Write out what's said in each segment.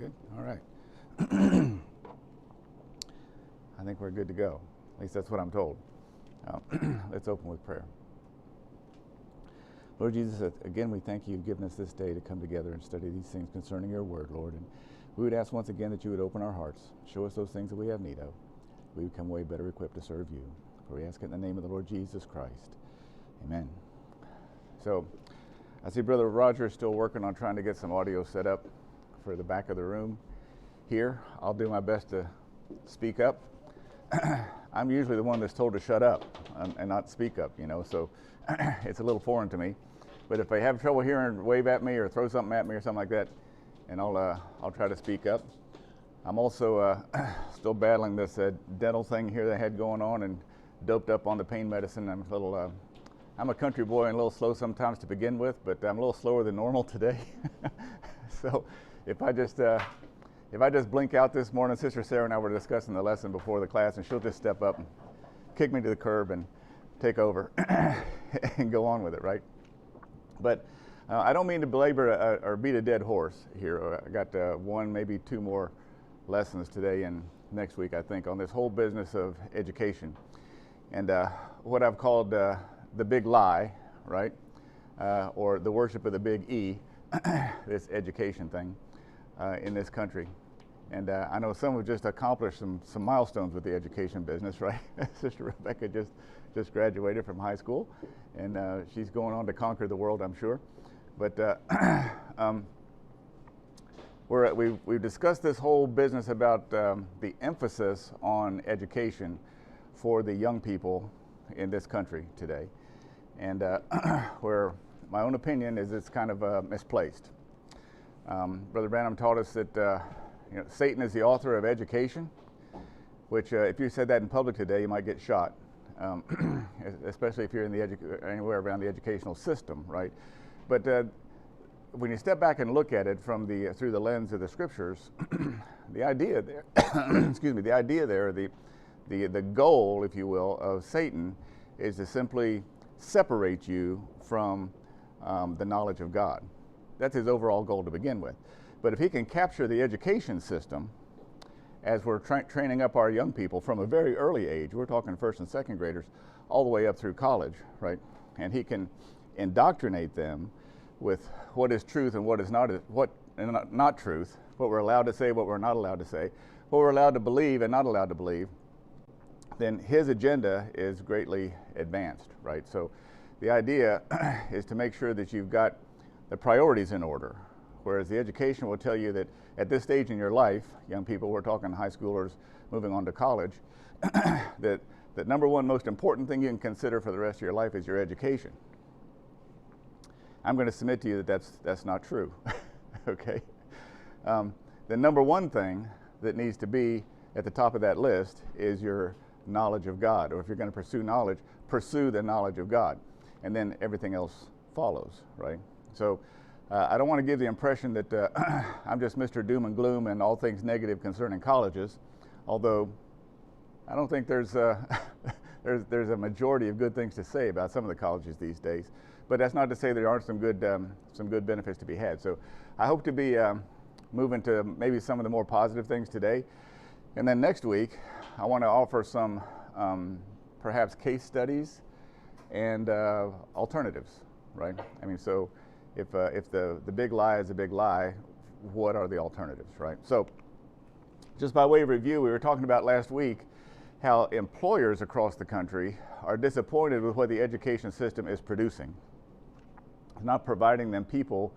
Good. All right. I think we're good to go. At least that's what I'm told. Let's open with prayer. Lord Jesus, again, we thank you for giving us this day to come together and study these things concerning your word, Lord. And we would ask once again that you would open our hearts, show us those things that we have need of. We would come away better equipped to serve you. For we ask it in the name of the Lord Jesus Christ. Amen. So, I see Brother Roger is still working on trying to get some audio set up for the back of the room here. I'll do my best to speak up. I'm usually the one that's told to shut up and not speak up, so it's a little foreign to me. But if I have trouble hearing, wave at me or throw something at me or something like that, and I'll try to speak up. I'm also still battling this dental thing here that I had going on and doped up on the pain medicine. I'm a country boy and a little slow sometimes to begin with, but I'm a little slower than normal today. So if I just blink out this morning, Sister Sarah and I were discussing the lesson before the class, and she'll just step up and kick me to the curb and take over and go on with it, right? But I don't mean to belabor or beat a dead horse here. I got one, maybe two more lessons today and next week, I think, on this whole business of education. And what I've called the big lie, right? Or the worship of the big E, this education thing in this country. And I know some have just accomplished some milestones with the education business, right? Sister Rebecca just graduated from high school, and she's going on to conquer the world, I'm sure. But we've discussed this whole business about the emphasis on education for the young people in this country today, and where my own opinion is it's kind of misplaced. Brother Branham taught us that Satan is the author of education, which if you said that in public today, you might get shot, especially if you're in anywhere around the educational system, right? But when you step back and look at it from through the lens of the scriptures, the idea there, the goal, if you will, of Satan is to simply separate you from the knowledge of God. That's his overall goal to begin with. But if he can capture the education system, as we're training up our young people from a very early age, we're talking first and second graders, all the way up through college, right? And he can indoctrinate them with what is truth and what is not truth, what we're allowed to say, what we're not allowed to say, what we're allowed to believe and not allowed to believe, then his agenda is greatly advanced, right? So the idea is to make sure that you've got the priorities in order, whereas the education will tell you that at this stage in your life, young people, we're talking high schoolers moving on to college, that number one most important thing you can consider for the rest of your life is your education. I'm going to submit to you that that's not true, okay? The number one thing that needs to be at the top of that list is your knowledge of God, or if you're going to pursue knowledge, pursue the knowledge of God, and then everything else follows, right? So I don't want to give the impression that I'm just Mr. Doom and Gloom and all things negative concerning colleges, although I don't think there's a majority of good things to say about some of the colleges these days. But that's not to say there aren't some good benefits to be had. So I hope to be moving to maybe some of the more positive things today. And then next week, I want to offer some perhaps case studies and alternatives, right? I mean, so if the big lie is a big lie, what are the alternatives, right? So just by way of review, we were talking about last week how employers across the country are disappointed with what the education system is producing. It's not providing them people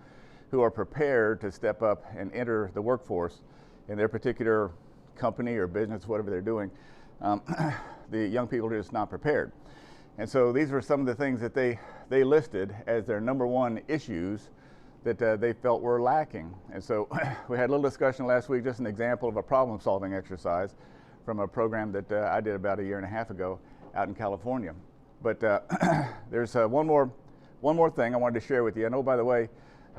who are prepared to step up and enter the workforce in their particular company or business, whatever they're doing. The young people are just not prepared. And so these were some of the things that they listed as their number one issues that they felt were lacking. And so we had a little discussion last week, just an example of a problem-solving exercise from a program that I did about 1.5 years ago out in California. But there's one more thing I wanted to share with you. And oh, by the way,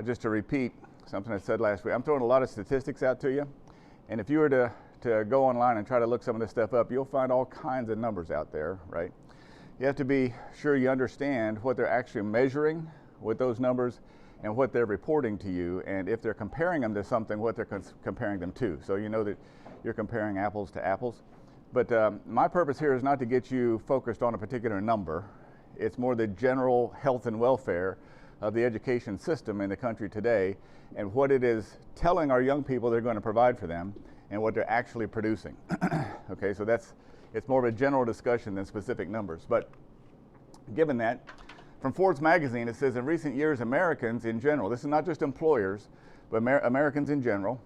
just to repeat something I said last week, I'm throwing a lot of statistics out to you. And if you were to go online and try to look some of this stuff up, you'll find all kinds of numbers out there, right? You have to be sure you understand what they're actually measuring with those numbers and what they're reporting to you, and if they're comparing them to something, what they're comparing them to. So you know that you're comparing apples to apples. But my purpose here is not to get you focused on a particular number. It's more the general health and welfare of the education system in the country today, and what it is telling our young people they're going to provide for them, and what they're actually producing. Okay, so it's more of a general discussion than specific numbers. But given that, from Forbes magazine, it says in recent years, Americans in general, this is not just employers, but Americans in general,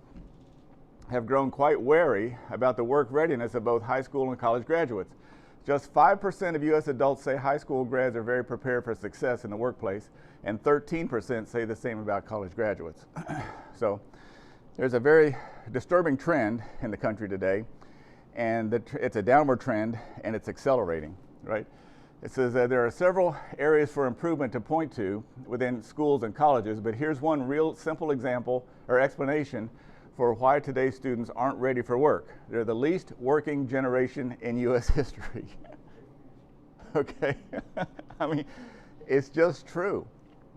have grown quite wary about the work readiness of both high school and college graduates. Just 5% of U.S. adults say high school grads are very prepared for success in the workplace, and 13% say the same about college graduates. So there's a very disturbing trend in the country today, and it's a downward trend, and it's accelerating, right? It says that there are several areas for improvement to point to within schools and colleges, but here's one real simple example or explanation for why today's students aren't ready for work. They're the least working generation in U.S. history. Okay? I mean, it's just true,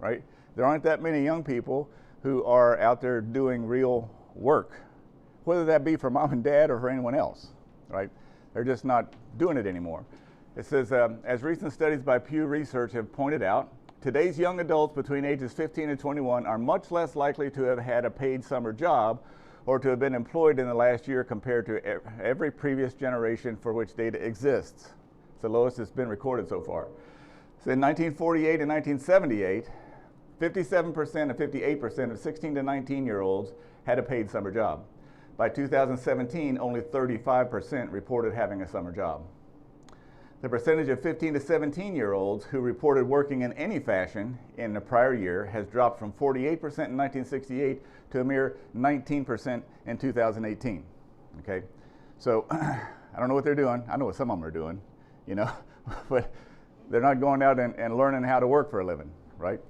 right? There aren't that many young people who are out there doing real work, whether that be for mom and dad or for anyone else, right? They're just not doing it anymore. It says, as recent studies by Pew Research have pointed out, today's young adults between ages 15 and 21 are much less likely to have had a paid summer job or to have been employed in the last year compared to every previous generation for which data exists. It's the lowest that's been recorded so far. So in 1948 and 1978, 57% and 58% of 16 to 19-year-olds had a paid summer job. By 2017, only 35% reported having a summer job. The percentage of 15 to 17-year-olds who reported working in any fashion in the prior year has dropped from 48% in 1968 to a mere 19% in 2018. Okay, so I don't know what they're doing. I know what some of them are doing, you know, but they're not going out and learning how to work for a living, right?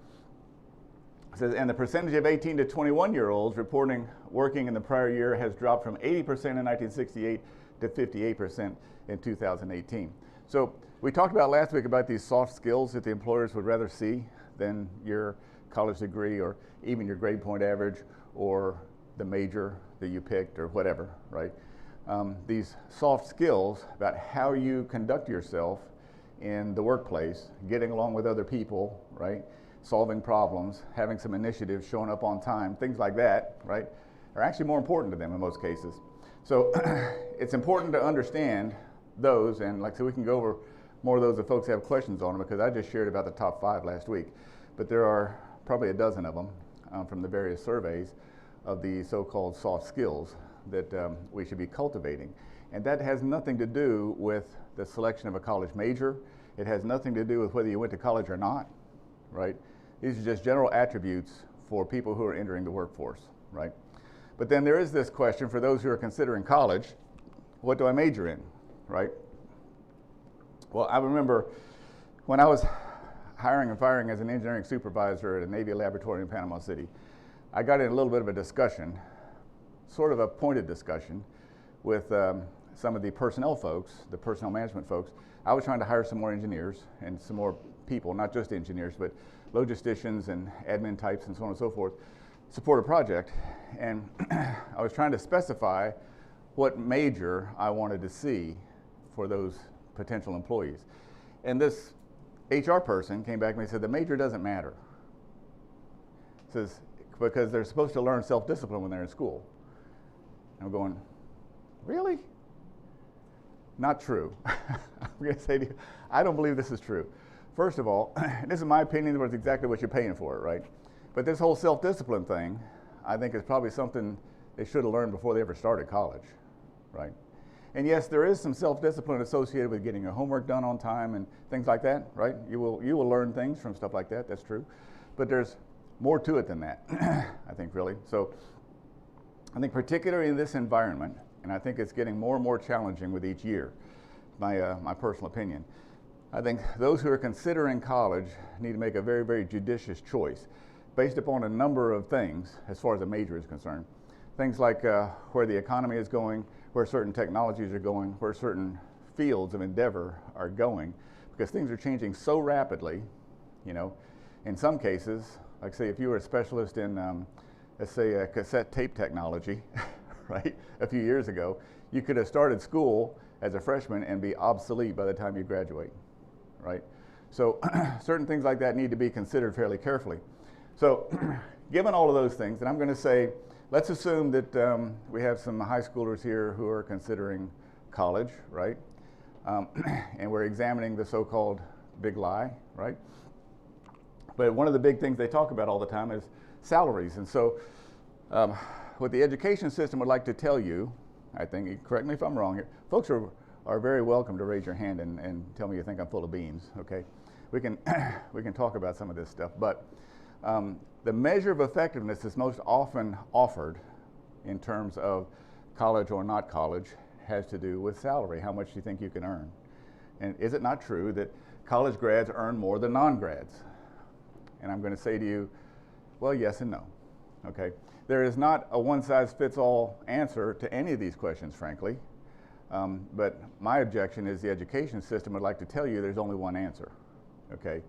It says, and the percentage of 18 to 21-year-olds reporting working in the prior year has dropped from 80% in 1968 to 58% in 2018. So we talked about last week about these soft skills that the employers would rather see than your college degree or even your grade point average or the major that you picked or whatever, right? These soft skills about how you conduct yourself in the workplace, getting along with other people, right? Solving problems, having some initiative, showing up on time, things like that, right, are actually more important to them in most cases. So it's important to understand those, and like so we can go over more of those if folks have questions on them, because I just shared about the top 5 last week, but there are probably a dozen of them from the various surveys of the so-called soft skills that we should be cultivating. And that has nothing to do with the selection of a college major. It has nothing to do with whether you went to college or not, right? These are just general attributes for people who are entering the workforce, right? But then there is this question for those who are considering college: what do I major in, right? Well, I remember when I was hiring and firing as an engineering supervisor at a Navy laboratory in Panama City, I got in a little bit of a discussion, sort of a pointed discussion, with some of the personnel folks, the personnel management folks. I was trying to hire some more engineers and some more people, not just engineers, but logisticians and admin types and so on and so forth, support a project. And I was trying to specify what major I wanted to see for those potential employees. And this HR person came back to me and said, the major doesn't matter. It says, because they're supposed to learn self-discipline when they're in school. And I'm going, really? Not true. I'm going to say to you, I don't believe this is true. First of all, this is my opinion, but it's exactly what you're paying for it, right? But this whole self-discipline thing, I think is probably something they should have learned before they ever started college, right? And yes, there is some self-discipline associated with getting your homework done on time and things like that, right? You will learn things from stuff like that, that's true. But there's more to it than that, I think, really. So I think particularly in this environment, and I think it's getting more and more challenging with each year, my personal opinion, I think those who are considering college need to make a very, very judicious choice based upon a number of things as far as a major is concerned. Things like where the economy is going, where certain technologies are going, where certain fields of endeavor are going, because things are changing so rapidly, you know, in some cases, Like say if you were a specialist in, let's say, cassette tape technology, right, a few years ago, you could have started school as a freshman and be obsolete by the time you graduate, right? So certain things like that need to be considered fairly carefully. So given all of those things, and I'm going to say, let's assume that we have some high schoolers here who are considering college, right? And we're examining the so-called big lie, right? But one of the big things they talk about all the time is salaries. And so what the education system would like to tell you, I think, correct me if I'm wrong here, folks are very welcome to raise your hand and tell me you think I'm full of beans, okay? We can talk about some of this stuff, but the measure of effectiveness that's most often offered in terms of college or not college has to do with salary. How much do you think you can earn? And is it not true that college grads earn more than non-grads? And I'm going to say to you, well, yes and no, okay? There is not a one-size-fits-all answer to any of these questions, frankly. But my objection is the education system would like to tell you there's only one answer, okay?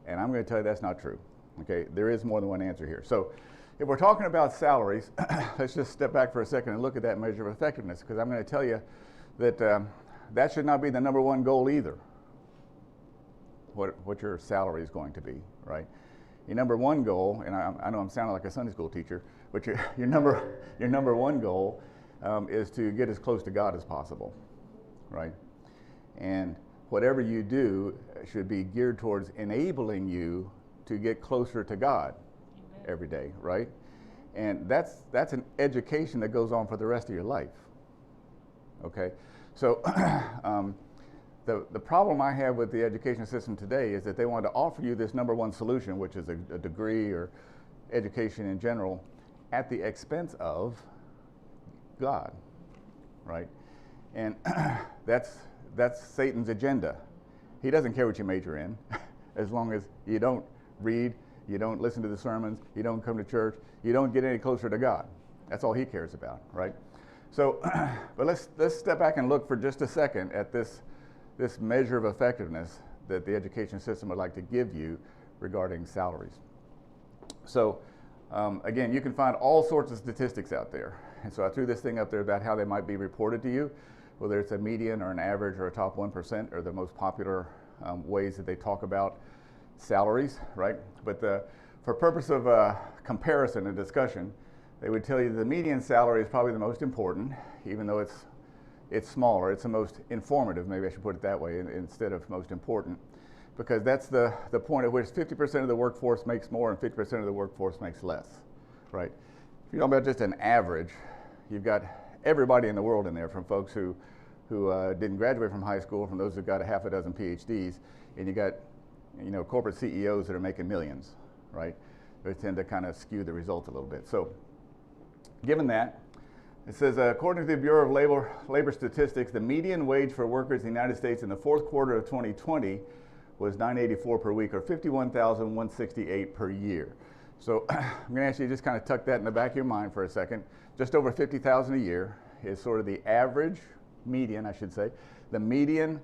And I'm going to tell you that's not true, okay? There is more than one answer here. So if we're talking about salaries, let's just step back for a second and look at that measure of effectiveness, because I'm going to tell you that that should not be the number one goal either, what your salary is going to be, right? Your number one goal, and I know I'm sounding like a Sunday school teacher, but your number one goal is to get as close to God as possible, right? And whatever you do should be geared towards enabling you to get closer to God every day, right? And that's an education that goes on for the rest of your life, okay? So the problem I have with the education system today is that they want to offer you this number one solution, which is a degree or education in general, at the expense of God, right? And that's Satan's agenda. He doesn't care what you major in, as long as you don't read, you don't listen to the sermons, you don't come to church, you don't get any closer to God. That's all he cares about, right? So, but let's step back and look for just a second at this measure of effectiveness that the education system would like to give you regarding salaries. So, again, you can find all sorts of statistics out there. And so I threw this thing up there about how they might be reported to you, whether it's a median or an average or a top 1% are the most popular ways that they talk about salaries, right? But for purpose of comparison and discussion, they would tell you the median salary is probably the most important, even though it's smaller. It's the most informative, maybe I should put it that way, instead of most important, because that's the point at which 50% of the workforce makes more and 50% of the workforce makes less, right? If you're talking about just an average, you've got everybody in the world in there, from folks who didn't graduate from high school, from those who got a half a dozen PhDs, and you got corporate CEOs that are making millions, right? They tend to kind of skew the results a little bit. So given that, it says, according to the Bureau of Labor Statistics, the median wage for workers in the United States in the fourth quarter of 2020 was $9.84 per week, or $51,168 per year. So I'm going to ask you to just kind of tuck that in the back of your mind for a second. Just over $50,000 a year is sort of the average, median, I should say, the median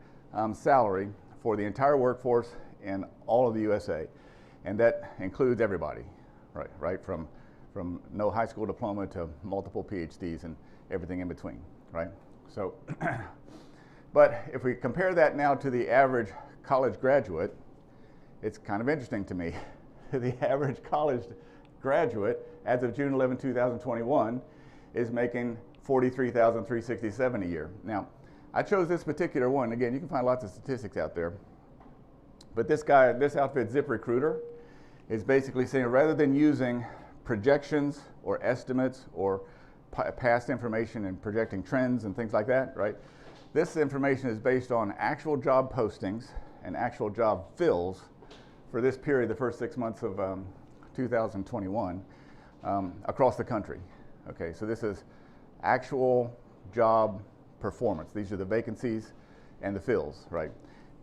salary for the entire workforce in all of the USA. And that includes everybody, right? From no high school diploma to multiple PhDs and everything in between, right? So, but if we compare that now to the average college graduate, it's kind of interesting to me. The average college graduate, as of June 11, 2021, is making $43,367 a year. Now, I chose this particular one. Again, you can find lots of statistics out there. But this outfit, ZipRecruiter, is basically saying rather than using projections or estimates or past information and projecting trends and things like that, right? This information is based on actual job postings and actual job fills for this period, the first 6 months of 2021, across the country. Okay, so this is actual job performance. These are the vacancies and the fills, right?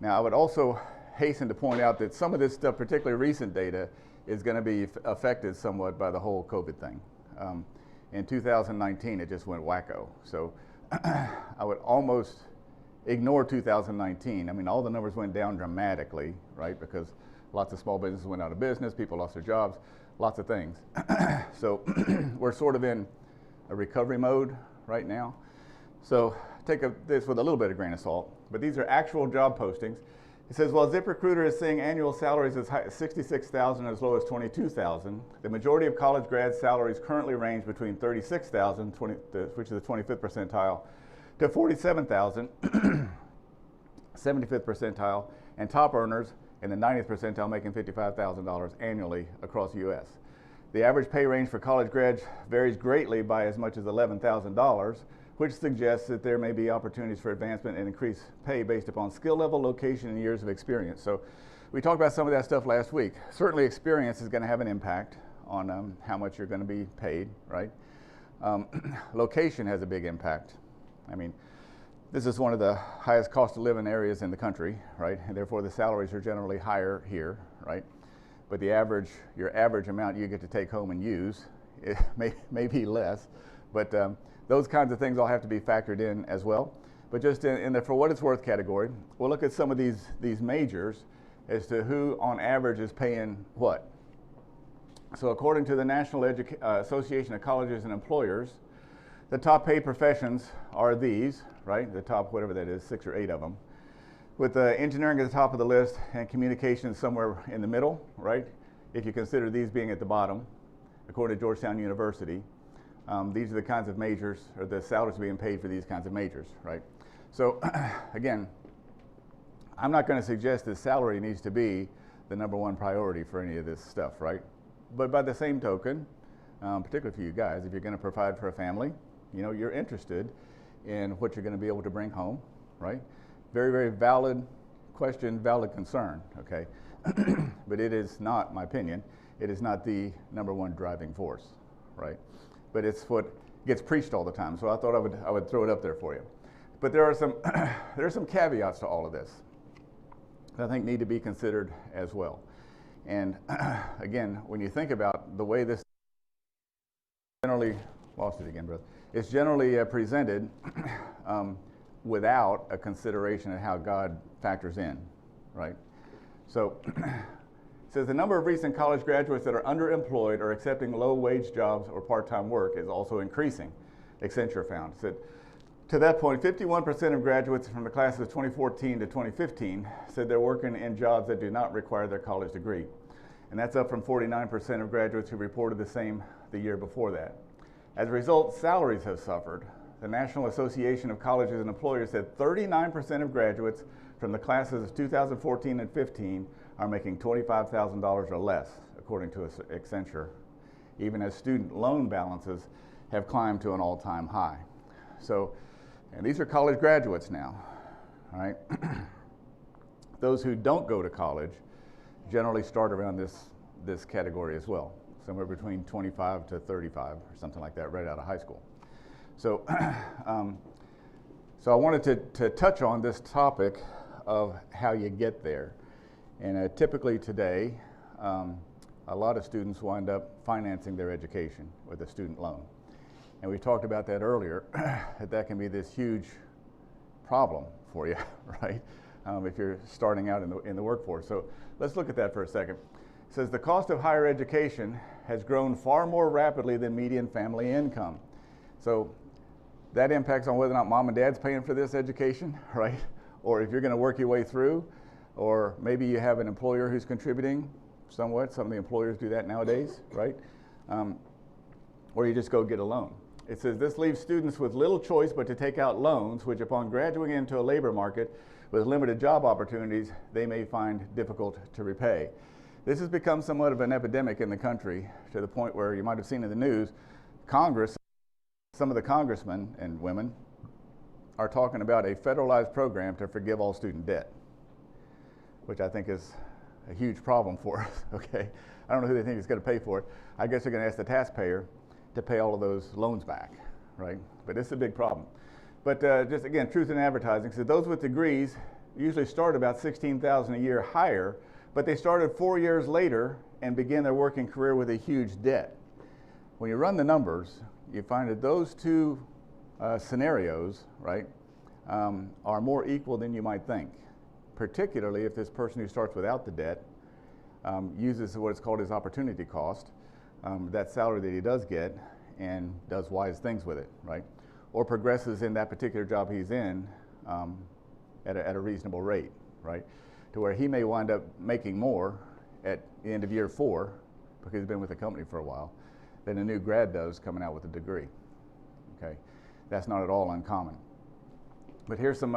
Now, I would also hasten to point out that some of this stuff, particularly recent data, is going to be affected somewhat by the whole COVID thing. In 2019, it just went wacko. So I would almost ignore 2019. I mean, all the numbers went down dramatically, right? Because lots of small businesses went out of business, people lost their jobs. lots of things. So we're sort of in a recovery mode right now. So take this with a little bit of grain of salt, but these are actual job postings. It says, while ZipRecruiter is seeing annual salaries as high as $66,000 as low as $22,000, the majority of college grad salaries currently range between $36,000, which is the 25th percentile, to $47,000, 75th percentile, and top earners in the 90th percentile making $55,000 annually across the U.S. The average pay range for college grads varies greatly by as much as $11,000, which suggests that there may be opportunities for advancement and increased pay based upon skill level, location, and years of experience. So we talked about some of that stuff last week. Certainly experience is going to have an impact on how much you're going to be paid, right? Location has a big impact. I mean, this is one of the highest cost of living areas in the country, right? And therefore the salaries are generally higher here, right? But your average amount you get to take home and use, it may be less, but those kinds of things all have to be factored in as well. But just in the for what it's worth category, we'll look at some of these majors as to who on average is paying what. So according to the National Association of Colleges and Employers, the top paid professions are these, right? The top, whatever that is, 6 or 8 of them. With engineering at the top of the list and communications somewhere in the middle, right? If you consider these being at the bottom, according to Georgetown University, these are the kinds of majors, or the salaries being paid for these kinds of majors, right? So again, I'm not going to suggest that salary needs to be the #1 priority for any of this stuff, right? But by the same token, particularly for you guys, if you're going to provide for a family, you know, you're interested in what you're going to be able to bring home, right? Very, very valid question, valid concern, okay? But it is not, my opinion, it is not the #1 driving force, right? But it's what gets preached all the time, so I thought I would throw it up there for you. But there are some caveats to all of this that I think need to be considered as well. And again, when you think about the way this generally, lost it again, brother, it's generally presented without a consideration of how God factors in, right? So it says the number of recent college graduates that are underemployed or accepting low-wage jobs or part-time work is also increasing, Accenture found. It said, to that point, 51% of graduates from the classes of 2014 to 2015 said they're working in jobs that do not require their college degree. And that's up from 49% of graduates who reported the same the year before that. As a result, salaries have suffered. The National Association of Colleges and Employers said 39% of graduates from the classes of 2014 and 15 are making $25,000 or less, according to Accenture, even as student loan balances have climbed to an all-time high. So, and these are college graduates now, all right? Those who don't go to college generally start around this category as well, somewhere between 25 to 35 or something like that, right out of high school. So, so I wanted to touch on this topic of how you get there. And typically today, a lot of students wind up financing their education with a student loan. And we talked about that earlier, that can be this huge problem for you, right? If you're starting out in the workforce. So let's look at that for a second. It says the cost of higher education has grown far more rapidly than median family income. So that impacts on whether or not mom and dad's paying for this education, right? Or if you're going to work your way through, or maybe you have an employer who's contributing somewhat. Some of the employers do that nowadays, right? Or you just go get a loan. It says this leaves students with little choice but to take out loans, which upon graduating into a labor market with limited job opportunities, they may find difficult to repay. This has become somewhat of an epidemic in the country, to the point where you might have seen in the news, Congress, some of the congressmen and women are talking about a federalized program to forgive all student debt, which I think is a huge problem for us, okay? I don't know who they think is going to pay for it. I guess they're going to ask the taxpayer to pay all of those loans back, right? But it's a big problem. But just again, truth in advertising. So those with degrees usually start about $16,000 a year higher, but they started 4 years later and begin their working career with a huge debt. When you run the numbers, you find that those two scenarios, right, are more equal than you might think, particularly if this person who starts without the debt uses what is called his opportunity cost, that salary that he does get and does wise things with it, right? Or progresses in that particular job he's in at a reasonable rate, right? To where he may wind up making more at the end of year 4, because he's been with the company for a while, than a new grad does coming out with a degree, okay? That's not at all uncommon. But here's some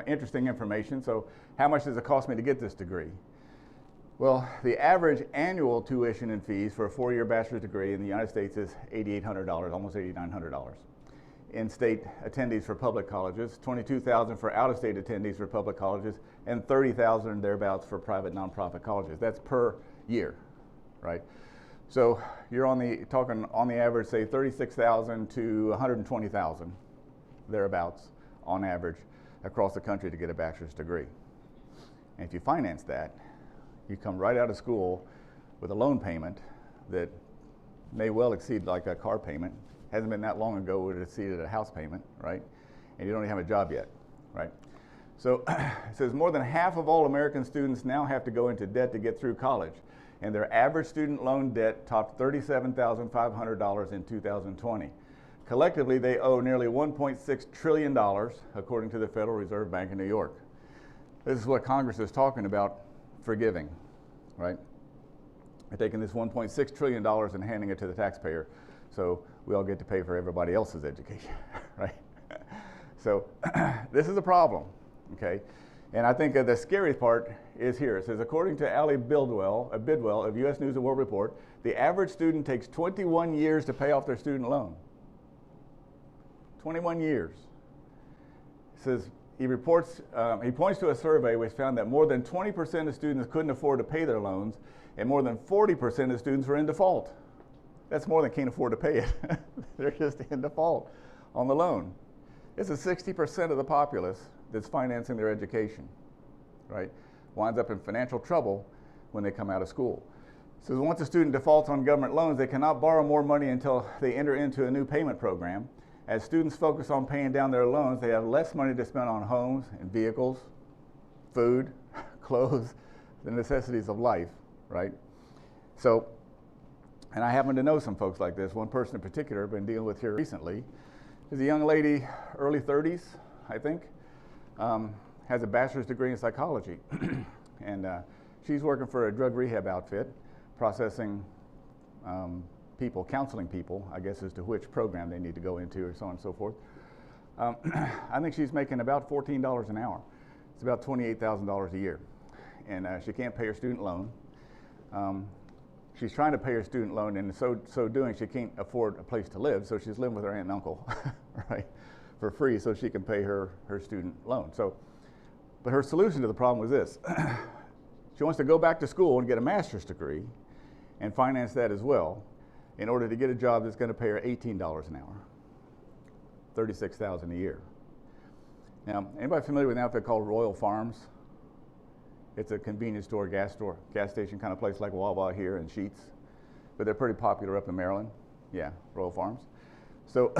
interesting information. So how much does it cost me to get this degree? Well, the average annual tuition and fees for a 4-year bachelor's degree in the United States is $8,800, almost $8,900. In-state attendees for public colleges, $22,000 for out-of-state attendees for public colleges, and $30,000 thereabouts for private nonprofit colleges. That's per year, right? So you're talking on the average, say $36,000 to $120,000 thereabouts on average across the country to get a bachelor's degree. And if you finance that, you come right out of school with a loan payment that may well exceed like a car payment. Hasn't been that long ago it exceeded a house payment, right? And you don't even have a job yet, right? So it says more than half of all American students now have to go into debt to get through college. And their average student loan debt topped $37,500 in 2020. Collectively, they owe nearly $1.6 trillion, according to the Federal Reserve Bank of New York. This is what Congress is talking about forgiving, right? They're taking this $1.6 trillion and handing it to the taxpayer, so we all get to pay for everybody else's education, right? So this is a problem, okay? And I think the scariest part is here. It says, according to Ali Bidwell of U.S. News and World Report, the average student takes 21 years to pay off their student loan. 21 years. It says, he points to a survey which found that more than 20% of students couldn't afford to pay their loans, and more than 40% of students were in default. That's more than can't afford to pay it. They're just in default on the loan. It's 60% of the populace that's financing their education, right? Winds up in financial trouble when they come out of school. So once a student defaults on government loans, they cannot borrow more money until they enter into a new payment program. As students focus on paying down their loans, they have less money to spend on homes and vehicles, food, clothes, the necessities of life, right? So, and I happen to know some folks like this. One person in particular I've been dealing with here recently is a young lady, early 30s, I think, has a bachelor's degree in psychology. And she's working for a drug rehab outfit, processing people, counseling people, I guess, as to which program they need to go into or so on and so forth. I think she's making about $14 an hour. It's about $28,000 a year. And she can't pay her student loan. She's trying to pay her student loan, and so doing, she can't afford a place to live, so she's living with her aunt and uncle, right, for free so she can pay her student loan. So, but her solution to the problem was this. She wants to go back to school and get a master's degree and finance that as well in order to get a job that's going to pay her $18 an hour, $36,000 a year. Now, anybody familiar with an outfit called Royal Farms? It's a convenience store, gas station kind of place like Wawa here in Sheetz, but they're pretty popular up in Maryland. Yeah, Royal Farms. So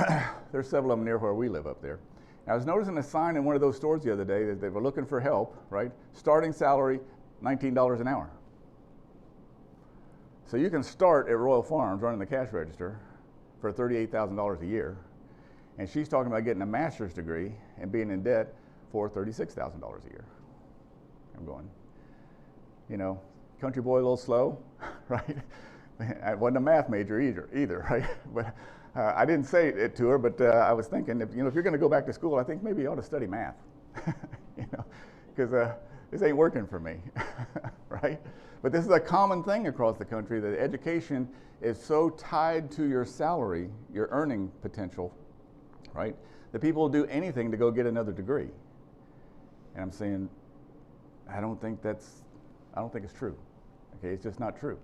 there's several of them near where we live up there. I was noticing a sign in one of those stores the other day that they were looking for help, right? Starting salary, $19 an hour. So you can start at Royal Farms running the cash register for $38,000 a year, and she's talking about getting a master's degree and being in debt for $36,000 a year. I'm going, you know, country boy a little slow, right? I wasn't a math major either, right? But I didn't say it to her, but I was thinking, if you're going to go back to school, I think maybe you ought to study math, because this ain't working for me, right? But this is a common thing across the country, that education is so tied to your salary, your earning potential, right, that people will do anything to go get another degree. And I'm saying, I don't think it's true. Okay, it's just not true.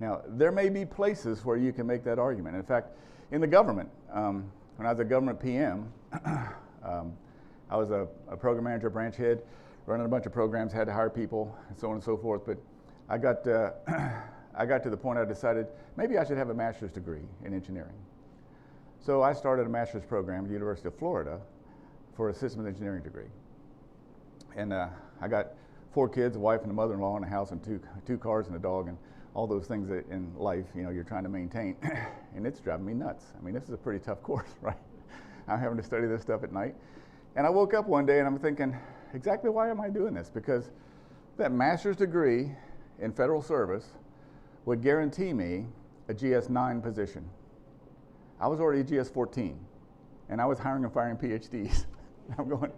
Now, there may be places where you can make that argument. In fact, in the government, when I was a government PM, I was a program manager, branch head, running a bunch of programs, had to hire people, and so on and so forth. But I got to the point I decided maybe I should have a master's degree in engineering. So I started a master's program at the University of Florida for a systems engineering degree. And I got 4 kids, a wife and a mother-in-law, and a house and two cars and a dog, and all those things that in life, you're trying to maintain. And it's driving me nuts. I mean, this is a pretty tough course, right? I'm having to study this stuff at night. And I woke up one day and I'm thinking, exactly why am I doing this? Because that master's degree in federal service would guarantee me a GS-9 position. I was already GS-14, and I was hiring and firing PhDs. I'm going,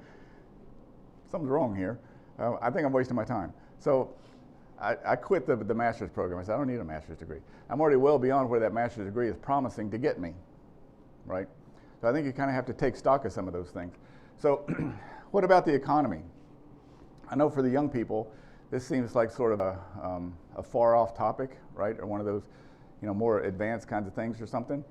something's wrong here. I think I'm wasting my time. So I quit the master's program. I said, I don't need a master's degree. I'm already well beyond where that master's degree is promising to get me, right? So I think you kind of have to take stock of some of those things. So what about the economy? I know for the young people, this seems like sort of a far-off topic, right? Or one of those, more advanced kinds of things or something.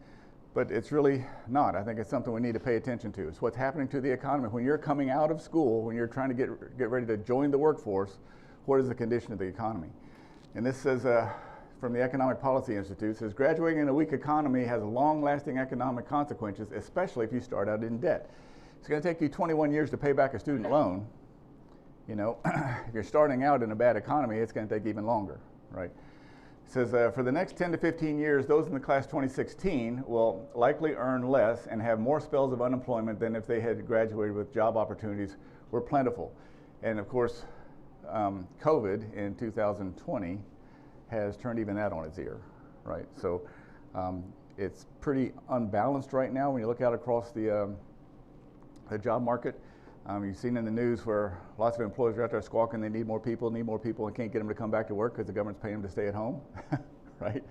But it's really not. I think it's something we need to pay attention to. It's what's happening to the economy. When you're coming out of school, when you're trying to get ready to join the workforce, what is the condition of the economy? And this says, from the Economic Policy Institute, says graduating in a weak economy has long-lasting economic consequences, especially if you start out in debt. It's going to take you 21 years to pay back a student loan. If you're starting out in a bad economy, it's going to take even longer, right? It says, for the next 10 to 15 years, those in the class 2016 will likely earn less and have more spells of unemployment than if they had graduated with job opportunities were plentiful. And of course, COVID in 2020 has turned even that on its ear, right? So it's pretty unbalanced right now when you look out across the job market. You've seen in the news where lots of employers are out there squawking they need more people, and can't get them to come back to work because the government's paying them to stay at home, right?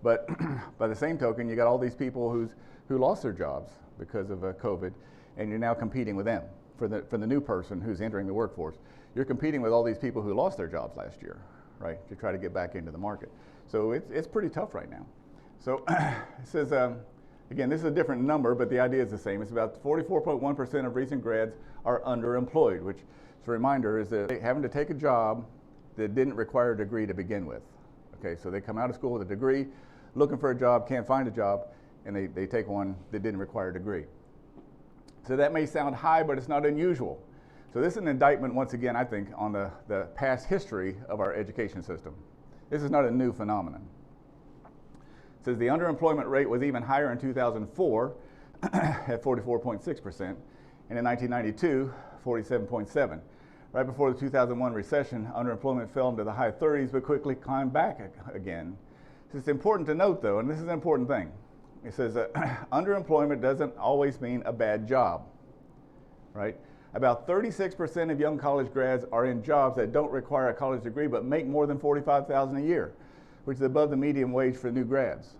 But by the same token, you got all these people who lost their jobs because of COVID, and you're now competing with them for the new person who's entering the workforce. You're competing with all these people who lost their jobs last year, right, to try to get back into the market. So it's pretty tough right now. So it says, again, this is a different number, but the idea is the same. It's about 44.1% of recent grads are underemployed, which, as a reminder, is that having to take a job that didn't require a degree to begin with. Okay, so they come out of school with a degree, looking for a job, can't find a job, and they take one that didn't require a degree. So that may sound high, but it's not unusual. So this is an indictment, once again, I think, on the past history of our education system. This is not a new phenomenon. It says the underemployment rate was even higher in 2004 at 44.6%, and in 1992, 47.7%. Right before the 2001 recession, underemployment fell into the high 30s, but quickly climbed back again. So it's important to note, though, and this is an important thing. It says underemployment doesn't always mean a bad job, right? About 36% of young college grads are in jobs that don't require a college degree, but make more than $45,000 a year, which is above the median wage for new grads.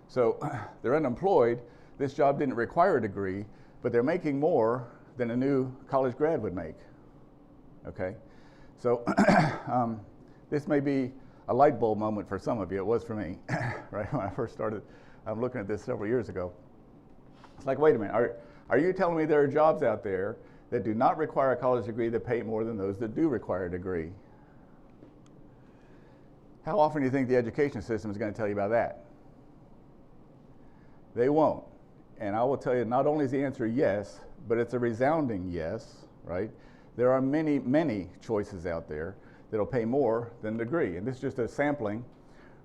So they're unemployed. This job didn't require a degree, but they're making more than a new college grad would make. Okay, so this may be a light bulb moment for some of you. It was for me, right? When I first started looking at this several years ago. It's like, wait a minute, are you telling me there are jobs out there that do not require a college degree that pay more than those that do require a degree? How often do you think the education system is going to tell you about that? They won't. And I will tell you, not only is the answer yes, but it's a resounding yes, right? There are many, many choices out there that'll pay more than a degree. And this is just a sampling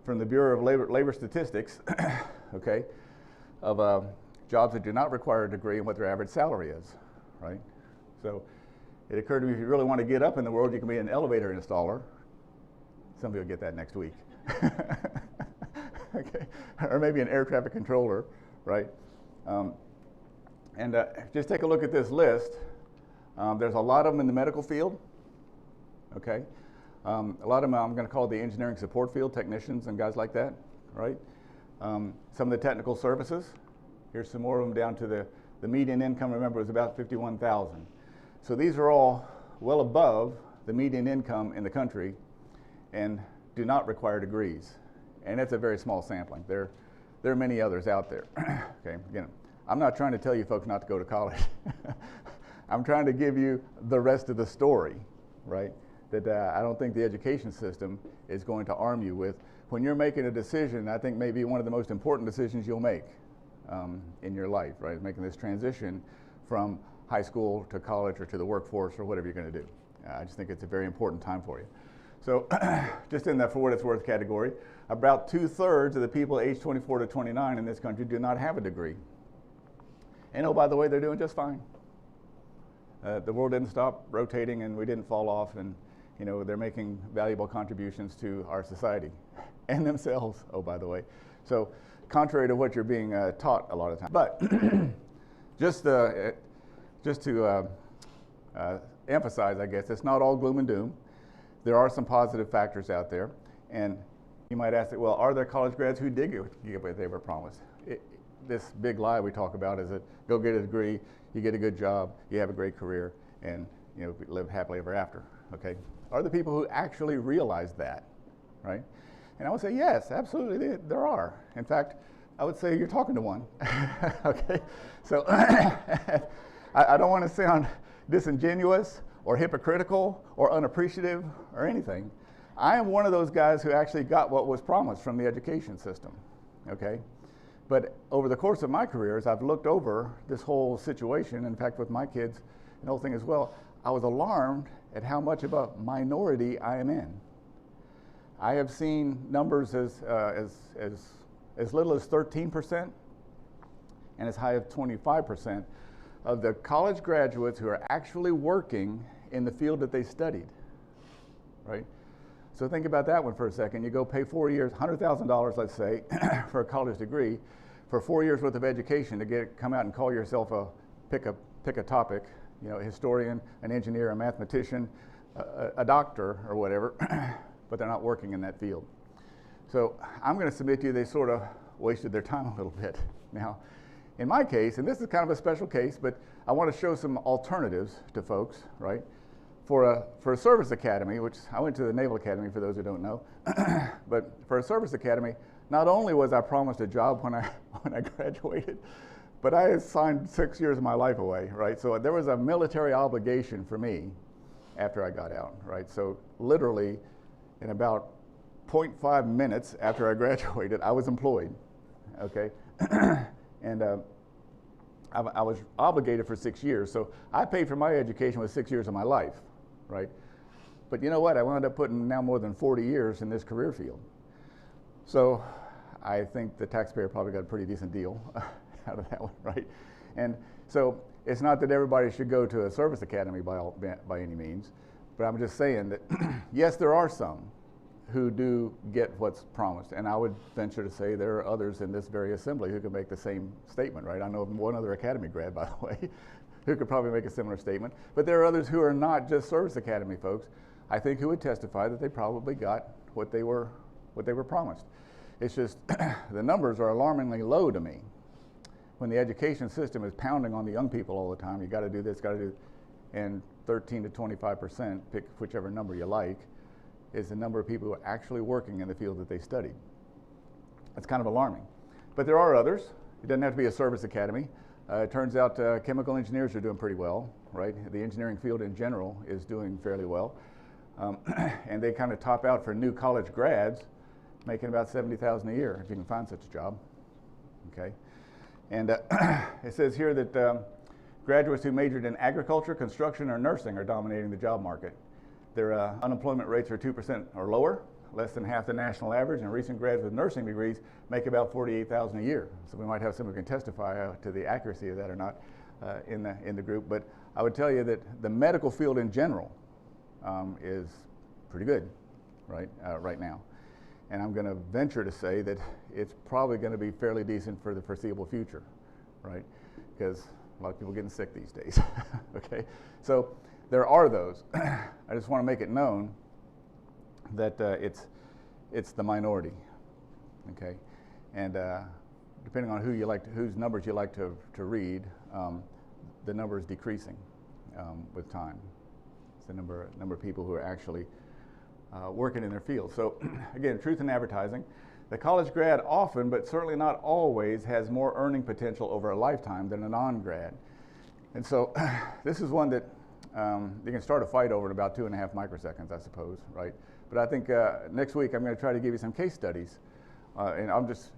from the Bureau of Labor Statistics, okay, of jobs that do not require a degree and what their average salary is, right? So it occurred to me, if you really want to get up in the world, you can be an elevator installer. Some of you will get that next week. Okay, or maybe an air traffic controller, right? Just take a look at this list. There's a lot of them in the medical field, okay? A lot of them I'm going to call the engineering support field, technicians and guys like that, right? Some of the technical services. Here's some more of them down to the median income, remember, was about $51,000. So these are all well above the median income in the country and do not require degrees. And that's a very small sampling. There are many others out there. Okay, again, I'm not trying to tell you folks not to go to college. I'm trying to give you the rest of the story, right? That I don't think the education system is going to arm you with. When you're making a decision, I think maybe one of the most important decisions you'll make in your life, right? Making this transition from high school to college or to the workforce or whatever you're going to do. I just think it's a very important time for you. So just in that for what it's worth category, about 2/3 of the people aged 24 to 29 in this country do not have a degree. And oh, by the way, they're doing just fine. The world didn't stop rotating and we didn't fall off, and they're making valuable contributions to our society and themselves, oh, by the way. So contrary to what you're being taught a lot of times. But just to emphasize, I guess, it's not all gloom and doom. There are some positive factors out there. And you might ask, well, are there college grads who did get what they were promised? This big lie we talk about is that go get a degree, you get a good job, you have a great career, and live happily ever after. Okay? Are there people who actually realize that, right? And I would say yes, absolutely, there are. In fact, I would say you're talking to one. Okay? So I don't want to sound disingenuous or hypocritical or unappreciative or anything. I am one of those guys who actually got what was promised from the education system. Okay? But over the course of my career, as I've looked over this whole situation, in fact with my kids and the whole thing as well, I was alarmed at how much of a minority I am in. I have seen numbers as little as 13% and as high as 25% of the college graduates who are actually working in the field that they studied, right? So think about that one for a second. You go pay 4 years, $100,000, let's say, for a college degree, for 4 years worth of education to come out and call yourself pick a topic, a historian, an engineer, a mathematician, a doctor, or whatever, but they're not working in that field. So I'm going to submit to you they sort of wasted their time a little bit. Now, in my case, and this is kind of a special case, but I want to show some alternatives to folks, right? For a service academy, which I went to the Naval Academy for those who don't know, but for a service academy, not only was I promised a job when I graduated, but I had signed 6 years of my life away, right? So there was a military obligation for me after I got out, right? So literally, in about 0.5 minutes after I graduated, I was employed, okay? And I was obligated for 6 years, so I paid for my education with 6 years of my life, right? But you know what? I wound up putting now more than 40 years in this career field. So I think the taxpayer probably got a pretty decent deal out of that one, right? And so it's not that everybody should go to a service academy by any means, but I'm just saying that yes, there are some who do get what's promised, and I would venture to say there are others in this very assembly who could make the same statement, right? I know of one other academy grad, by the way, who could probably make a similar statement, but there are others who are not just service academy folks, I think, who would testify that they probably got what they were promised. It's just the numbers are alarmingly low to me. When the education system is pounding on the young people all the time, you got to do this, got to do, and 13 to 25%, pick whichever number you like, is the number of people who are actually working in the field that they studied. That's kind of alarming. But there are others. It doesn't have to be a service academy. It turns out chemical engineers are doing pretty well, right? The engineering field in general is doing fairly well. And they kind of top out for new college grads, making about $70,000 a year, if you can find such a job, okay? And it says here that graduates who majored in agriculture, construction, or nursing are dominating the job market. Their unemployment rates are 2% or lower, less than half the national average, and recent grads with nursing degrees make about $48,000 a year. So we might have someone who can testify to the accuracy of that or not in the group. But I would tell you that the medical field in general is pretty good, right, right now. And I'm going to venture to say that it's probably going to be fairly decent for the foreseeable future, right? Because a lot of people are getting sick these days, okay? So there are those. I just want to make it known that it's the minority, okay? And depending on whose numbers you like to read, the number is decreasing with time. It's the number of people who are actually working in their field. So again, truth in advertising. The college grad often, but certainly not always, has more earning potential over a lifetime than a non-grad. And so this is one that you can start a fight over in about 2.5 microseconds, I suppose, right? But I think next week I'm going to try to give you some case studies, and I'll just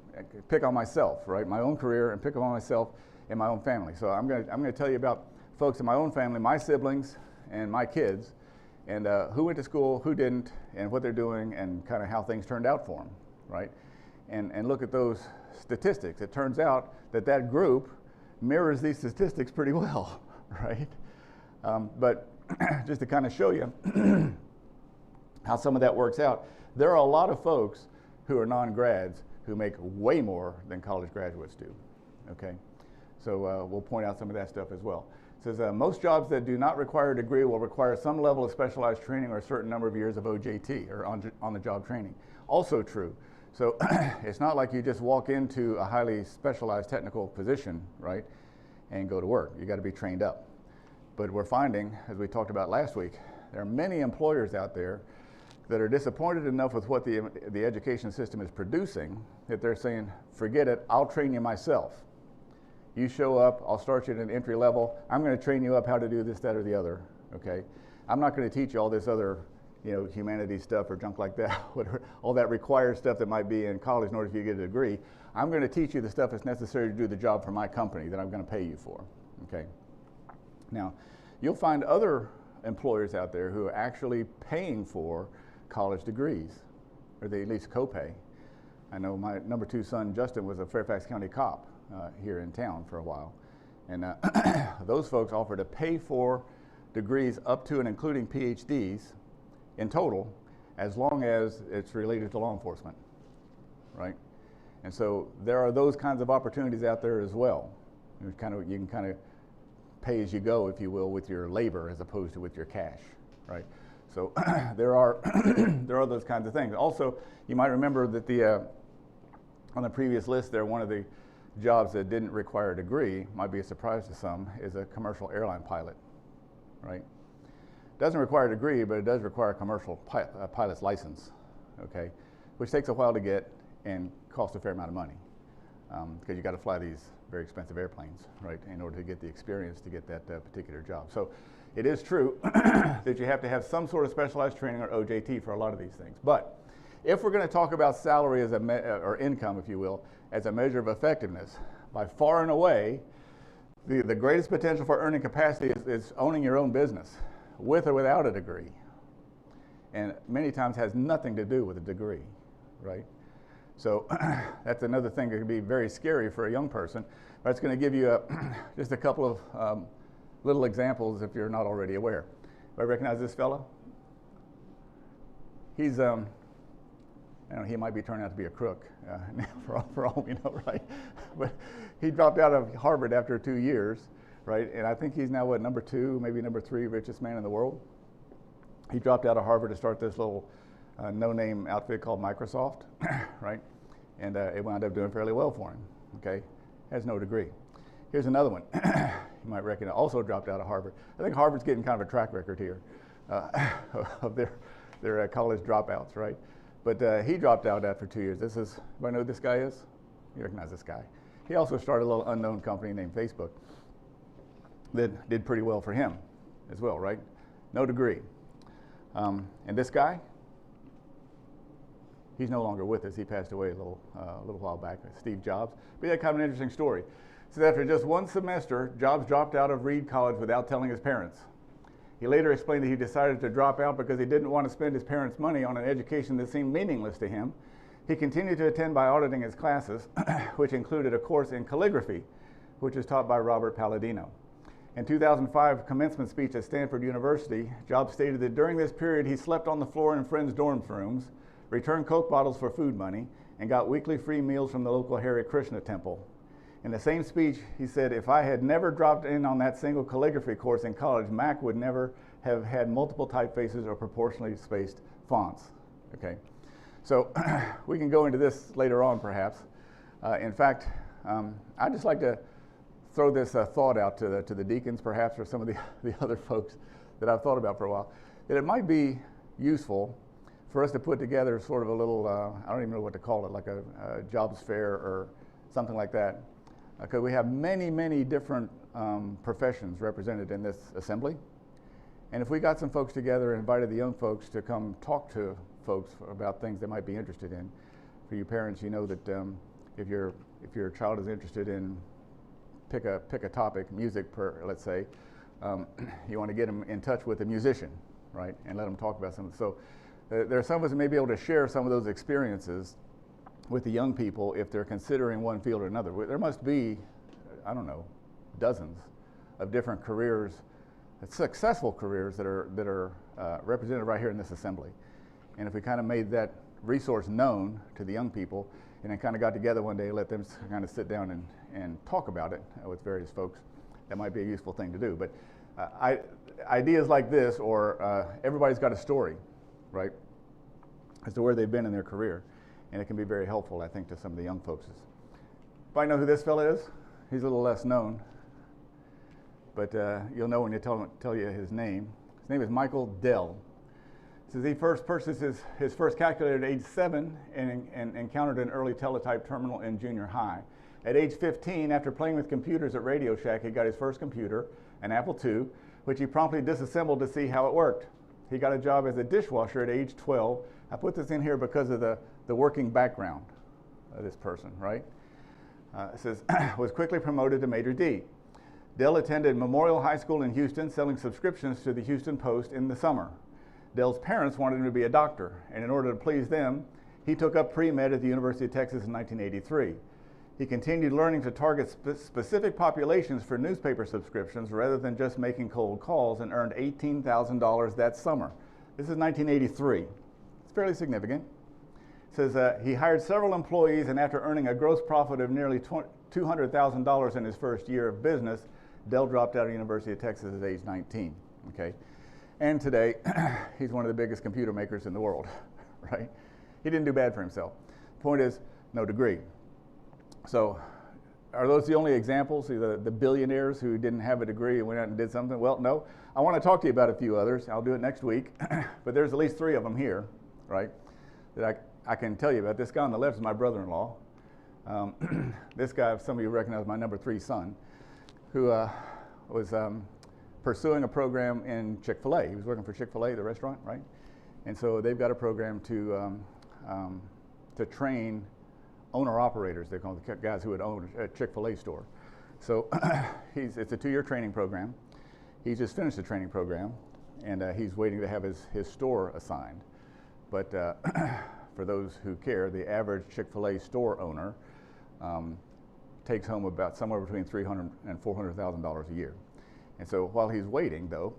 pick on myself, right? My own career, and pick on myself and my own family. So I'm going to tell you about folks in my own family, my siblings and my kids, and who went to school, who didn't, and what they're doing, and kind of how things turned out for them, right? And look at those statistics. It turns out that that group mirrors these statistics pretty well, right? But just to kind of show you how some of that works out, there are a lot of folks who are non-grads who make way more than college graduates do, okay? So we'll point out some of that stuff as well. It says, most jobs that do not require a degree will require some level of specialized training or a certain number of years of OJT, or on-the-job training. Also true. So it's not like you just walk into a highly specialized technical position, right, and go to work. You got to be trained up. But we're finding, as we talked about last week, there are many employers out there that are disappointed enough with what the education system is producing that they're saying, forget it, I'll train you myself. You show up, I'll start you at an entry level, I'm going to train you up how to do this, that, or the other, okay? I'm not going to teach you all this other, humanities stuff or junk like that, whatever, all that required stuff that might be in college in order for you to get a degree. I'm going to teach you the stuff that's necessary to do the job for my company that I'm going to pay you for, okay? Now, you'll find other employers out there who are actually paying for college degrees, or they at least co-pay. I know my number 2 son, Justin, was a Fairfax County cop here in town for a while. And those folks offer to pay for degrees up to and including PhDs in total, as long as it's related to law enforcement, right? And so there are those kinds of opportunities out there as well. You can kind of pay as you go, if you will, with your labor as opposed to with your cash, right? So there are those kinds of things. Also, you might remember that on the previous list there, one of the jobs that didn't require a degree, might be a surprise to some, is a commercial airline pilot, right? Doesn't require a degree, but it does require a commercial pilot's license, okay? Which takes a while to get and costs a fair amount of money, because you got to fly these very expensive airplanes, right, in order to get the experience to get that particular job. So it is true that you have to have some sort of specialized training or OJT for a lot of these things. But if we're going to talk about salary as or income, if you will, as a measure of effectiveness, by far and away, the greatest potential for earning capacity is owning your own business, with or without a degree. And many times has nothing to do with a degree, right? So that's another thing that can be very scary for a young person. But it's going to give you just a couple of little examples if you're not already aware. Do I recognize this fellow? He's, he might be turning out to be a crook for all we know, right? But he dropped out of Harvard after 2 years, right? And I think he's now, number 2, maybe number 3 richest man in the world. He dropped out of Harvard to start this little no-name outfit called Microsoft, right? And it wound up doing fairly well for him, okay? Has no degree. Here's another one. You might reckon also dropped out of Harvard. I think Harvard's getting kind of a track record here of their college dropouts, right? But he dropped out after 2 years. Do I know who this guy is? You recognize this guy. He also started a little unknown company named Facebook that did pretty well for him as well, right? No degree. And this guy, he's no longer with us. He passed away a little while back, Steve Jobs. But he had kind of an interesting story. So after just 1 semester, Jobs dropped out of Reed College without telling his parents. He later explained that he decided to drop out because he didn't want to spend his parents' money on an education that seemed meaningless to him. He continued to attend by auditing his classes, which included a course in calligraphy, which was taught by Robert Palladino. In 2005 commencement speech at Stanford University, Jobs stated that during this period he slept on the floor in friends' dorm rooms, returned Coke bottles for food money, and got weekly free meals from the local Hare Krishna temple. In the same speech, he said, if I had never dropped in on that single calligraphy course in college, Mac would never have had multiple typefaces or proportionally spaced fonts. Okay, so we can go into this later on, perhaps. In fact, I'd just like to throw this thought out to the deacons, perhaps, or some of the other folks that I've thought about for a while, that it might be useful for us to put together sort of a little, I don't even know what to call it, like a jobs fair or something like that. Because we have many, many different professions represented in this assembly. And if we got some folks together and invited the young folks to come talk to folks about things they might be interested in, for you parents, you know that if your child is interested in pick a topic, music, let's say, you want to get them in touch with a musician, right? And let them talk about some. So there are some of us that may be able to share some of those experiences with the young people if they're considering one field or another. There must be, I don't know, dozens of different careers, successful careers that are represented right here in this assembly. And if we kind of made that resource known to the young people and then kind of got together one day, let them kind of sit down and talk about it with various folks, that might be a useful thing to do. But ideas like this, or everybody's got a story, right, as to where they've been in their career. And it can be very helpful, I think, to some of the young folks. If I know who this fella is, he's a little less known, but you'll know when you tell you his name. His name is Michael Dell. Says he first purchased his first calculator at age 7 and encountered an early teletype terminal in junior high. At age 15, after playing with computers at Radio Shack, he got his first computer, an Apple II, which he promptly disassembled to see how it worked. He got a job as a dishwasher at age 12. I put this in here because of the working background of this person, right? It says, was quickly promoted to Major D. Dell attended Memorial High School in Houston, selling subscriptions to the Houston Post in the summer. Dell's parents wanted him to be a doctor, and in order to please them, he took up pre-med at the University of Texas in 1983. He continued learning to target specific populations for newspaper subscriptions rather than just making cold calls, and earned $18,000 that summer. This is 1983. It's fairly significant. It says he hired several employees, and after earning a gross profit of nearly $200,000 in his first year of business, Dell dropped out of the University of Texas at age 19. Okay, and today he's one of the biggest computer makers in the world, right? He didn't do bad for himself. The point is, no degree. So are those the only examples, the billionaires who didn't have a degree and went out and did something? Well, no. I want to talk to you about a few others. I'll do it next week. But there's at least 3 of them here, right, that I can tell you about. This guy on the left is my brother-in-law. This guy, some of you recognize, my number 3 son, who was pursuing a program in Chick-fil-A. He was working for Chick-fil-A, the restaurant, right? And so they've got a program to train owner-operators. They call the guys who would own a Chick-fil-A store. So it's a 2-year training program. He's just finished the training program, and he's waiting to have his store assigned. But for those who care, the average Chick-fil-A store owner takes home about somewhere between $300,000 and $400,000 a year. And so while he's waiting, though,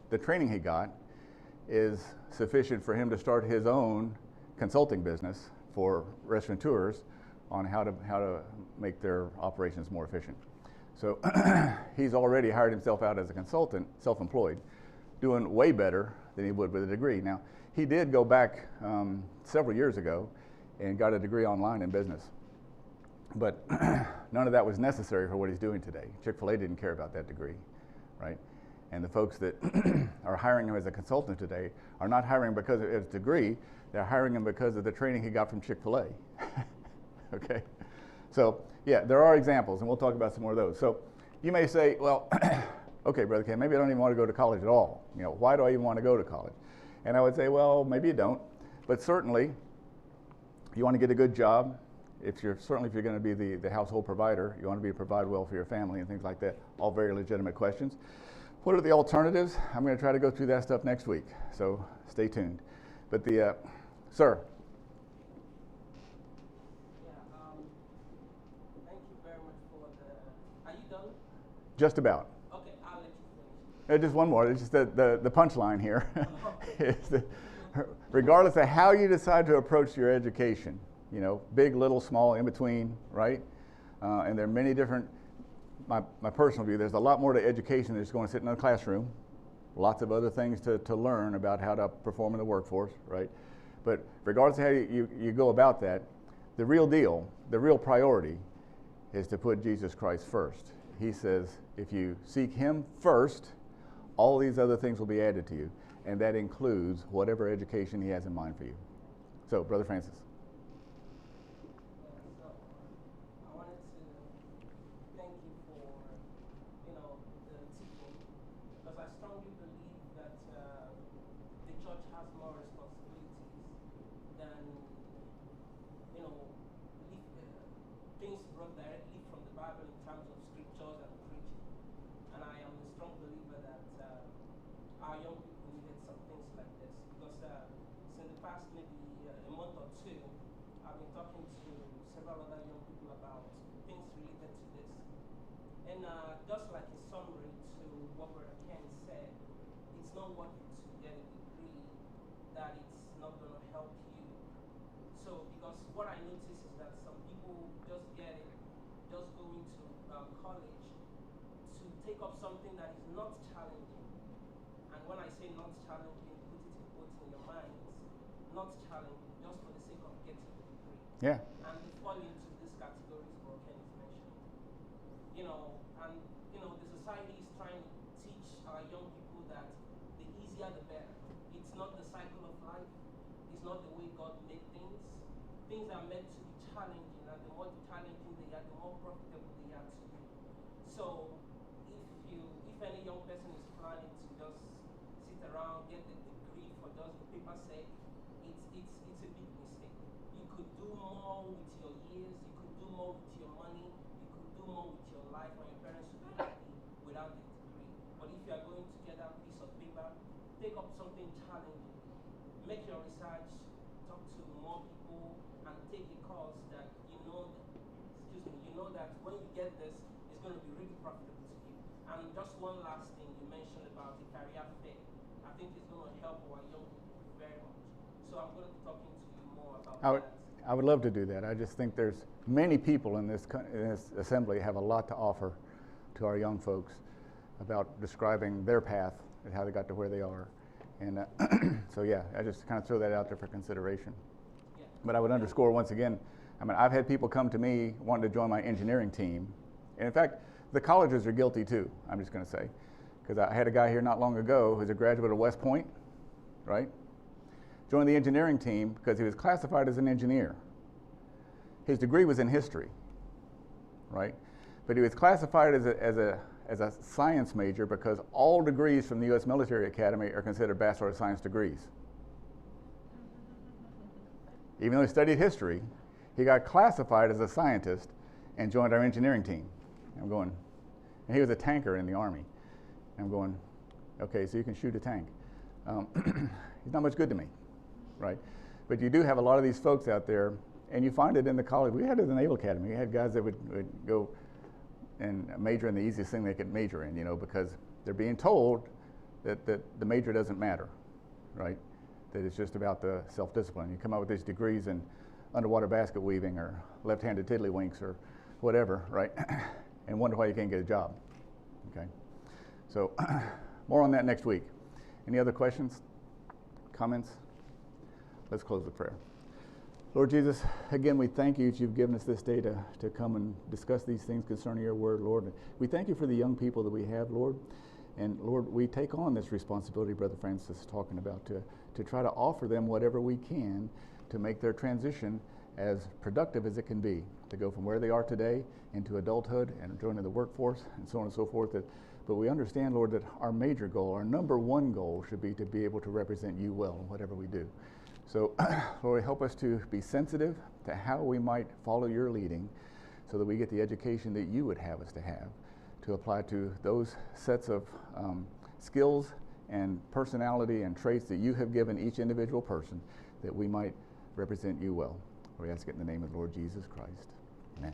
the training he got is sufficient for him to start his own consulting business for restaurateurs on how to make their operations more efficient. So he's already hired himself out as a consultant, self-employed, doing way better than he would with a degree. Now, he did go back several years ago and got a degree online in business. But none of that was necessary for what he's doing today. Chick-fil-A didn't care about that degree, right? And the folks that are hiring him as a consultant today are not hiring because of his degree, they're hiring him because of the training he got from Chick-fil-A. Okay? So, yeah, there are examples, and we'll talk about some more of those. So you may say, well, okay, Brother Ken, maybe I don't even want to go to college at all. You know, why do I even want to go to college? And I would say, well, maybe you don't, but certainly you want to get a good job. If you're going to be the household provider, you want to provide well for your family and things like that, all very legitimate questions. What are the alternatives? I'm going to try to go through that stuff next week, so stay tuned. But sir. Yeah, thank you very much for are you done? Just about. Okay, I'll let you finish. Just one more, it's just the punchline here. Is that regardless of how you decide to approach your education, you know, big, little, small, in between, right? And there are many different, my personal view, there's a lot more to education than just going to sit in a classroom. Lots of other things to learn about how to perform in the workforce, right? But regardless of how you go about that, the real deal, the real priority is to put Jesus Christ first. He says, if you seek him first, all these other things will be added to you. And that includes whatever education he has in mind for you. So, Brother Francis. Our young people since the past maybe a month or two, I've been talking to several other young people about things related to this. And just like a summary to what Brother Ken said, it's not worth it to get a degree that it's not going to help you. So, because what I notice is that some people just get it, just go into college to take up something that is not challenging. And when I say not challenging, put it in quotes in your minds, not challenging, just for the sake of getting the degree. Yeah. And they fall into these categories Bro Ken is mentioning. The society is trying to teach our young people that the easier the better. It's not the cycle of life. It's not the way God made things. Things are meant to be challenging, and the more challenging they are, the more profitable they are to you. So, if any young person is planning to just sit around, get the degree for just the paper's sake, it's a big mistake. You could do more with your years, you could do more with your money, you could do more with your life, and your parents would be happy without the degree. But if you are going to get that piece of paper, take up something challenging, make your research, talk to more people, and take a course that you know that when you get this, it's going to be really profitable to you. And just one last thing you mentioned about the career fair. I think it's going to help our young people very much. So I'm going to be talking to you more about that. I would love to do that. I just think there's many people in this assembly have a lot to offer to our young folks about describing their path and how they got to where they are. And so yeah, I just kind of throw that out there for consideration. Yeah. But I would underscore once again, I mean, I've had people come to me wanting to join my engineering team. And in fact, the colleges are guilty too, I'm just going to say. Because I had a guy here not long ago who's a graduate of West Point, right? Joined the engineering team because he was classified as an engineer. His degree was in history, right? But he was classified as a science major because all degrees from the U.S. Military Academy are considered Bachelor of Science degrees. Even though he studied history, he got classified as a scientist and joined our engineering team. I'm going, and he was a tanker in the Army. I'm going, okay, so you can shoot a tank. He's not much good to me, right? But you do have a lot of these folks out there, and you find it in the college. We had it in the Naval Academy. We had guys that would go and major in the easiest thing they could major in, because they're being told that the major doesn't matter, right? That it's just about the self-discipline. You come out with these degrees in underwater basket weaving or left-handed tiddlywinks or whatever, right? And wonder why you can't get a job, okay? So more on that next week. Any other questions, comments? Let's close with prayer. Lord Jesus, again, we thank you that you've given us this day to come and discuss these things concerning your word, Lord. We thank you for the young people that we have, Lord. And Lord, we take on this responsibility, Brother Francis is talking about, to try to offer them whatever we can to make their transition as productive as it can be, to go from where they are today into adulthood and joining the workforce and so on and so forth. But we understand, Lord, that our major goal, our number one goal should be to be able to represent you well in whatever we do. So, Lord, help us to be sensitive to how we might follow your leading so that we get the education that you would have us to have, to apply to those sets of skills and personality and traits that you have given each individual person, that we might represent you well. We ask it in the name of the Lord Jesus Christ. Amen.